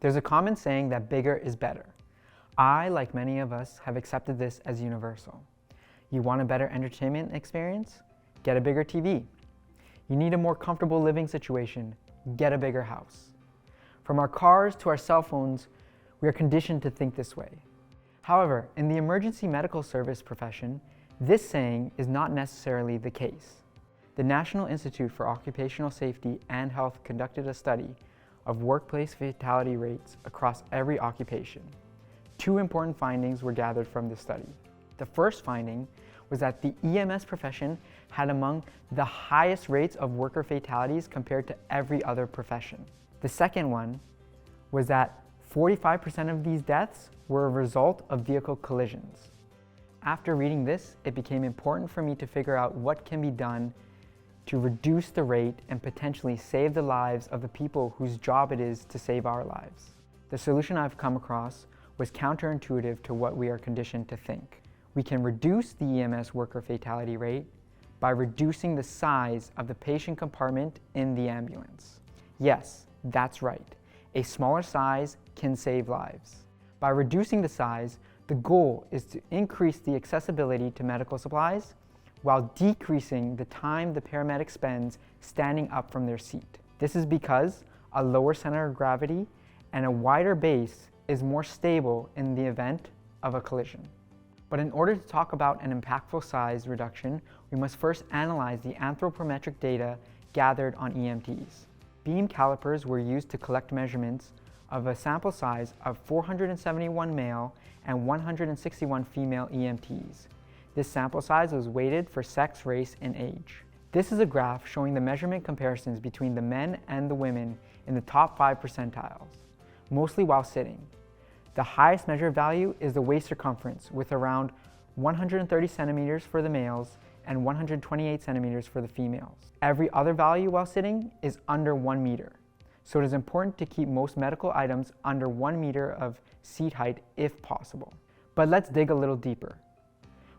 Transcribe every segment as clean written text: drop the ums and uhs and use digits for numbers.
There's a common saying that bigger is better. I, like many of us, have accepted this as universal. You want a better entertainment experience? Get a bigger TV. You need a more comfortable living situation? Get a bigger house. From our cars to our cell phones, we are conditioned to think this way. However, in the emergency medical service profession, this saying is not necessarily the case. The National Institute for Occupational Safety and Health conducted a study of workplace fatality rates across every occupation. Two important findings were gathered from this study. The first finding was that the EMS profession had among the highest rates of worker fatalities compared to every other profession. The second one was that 45% of these deaths were a result of vehicle collisions. After reading this, it became important for me to figure out what can be done to reduce the rate and potentially save the lives of the people whose job it is to save our lives. The solution I've come across was counterintuitive to what we are conditioned to think. We can reduce the EMS worker fatality rate by reducing the size of the patient compartment in the ambulance. Yes, that's right. A smaller size can save lives. By reducing the size, the goal is to increase the accessibility to medical supplies while decreasing the time the paramedic spends standing up from their seat. This is because a lower center of gravity and a wider base is more stable in the event of a collision. But in order to talk about an impactful size reduction, we must first analyze the anthropometric data gathered on EMTs. Beam calipers were used to collect measurements of a sample size of 471 male and 161 female EMTs. This sample size was weighted for sex, race, and age. This is a graph showing the measurement comparisons between the men and the women in the top 5 percentiles, mostly while sitting. The highest measured value is the waist circumference, with around 130 centimeters for the males and 128 centimeters for the females. Every other value while sitting is under 1 meter. So it is important to keep most medical items under 1 meter of seat height if possible. But let's dig a little deeper.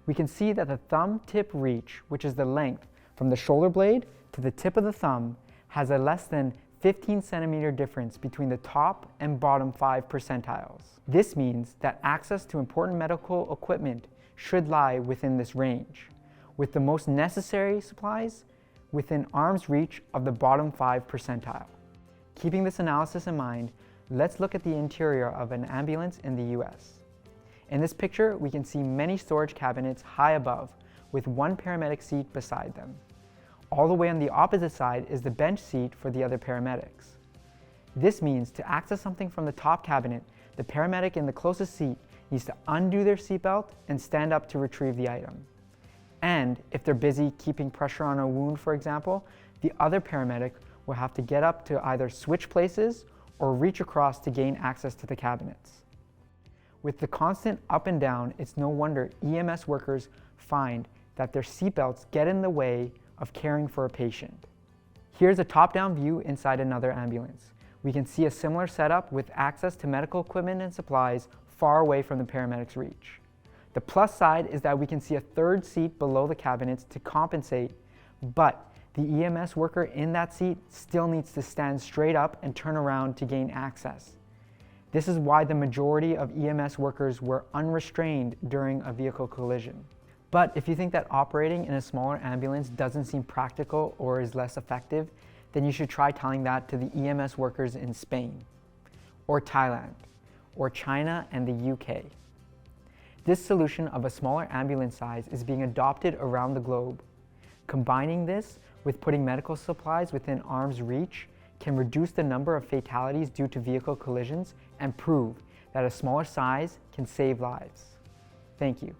We can see that the thumb tip reach, which is the length from the shoulder blade to the tip of the thumb, has a less than 15 centimeter difference between the top and bottom 5 percentiles. This means that access to important medical equipment should lie within this range, with the most necessary supplies within arm's reach of the bottom 5 percentile. Keeping this analysis in mind, let's look at the interior of an ambulance in the US. In this picture, we can see many storage cabinets high above, with one paramedic seat beside them. All the way on the opposite side is the bench seat for the other paramedics. This means to access something from the top cabinet, the paramedic in the closest seat needs to undo their seatbelt and stand up to retrieve the item. And if they're busy keeping pressure on a wound, for example, the other paramedic will have to get up to either switch places or reach across to gain access to the cabinets. With the constant up and down, it's no wonder EMS workers find that their seatbelts get in the way of caring for a patient. Here's a top-down view inside another ambulance. We can see a similar setup with access to medical equipment and supplies far away from the paramedic's reach. The plus side is that we can see a third seat below the cabinets to compensate, but the EMS worker in that seat still needs to stand straight up and turn around to gain access. This is why the majority of EMS workers were unrestrained during a vehicle collision. But if you think that operating in a smaller ambulance doesn't seem practical or is less effective, then you should try telling that to the EMS workers in Spain, or Thailand, or China and the UK. This solution of a smaller ambulance size is being adopted around the globe. Combining this with putting medical supplies within arm's reach can reduce the number of fatalities due to vehicle collisions and prove that a smaller size can save lives. Thank you.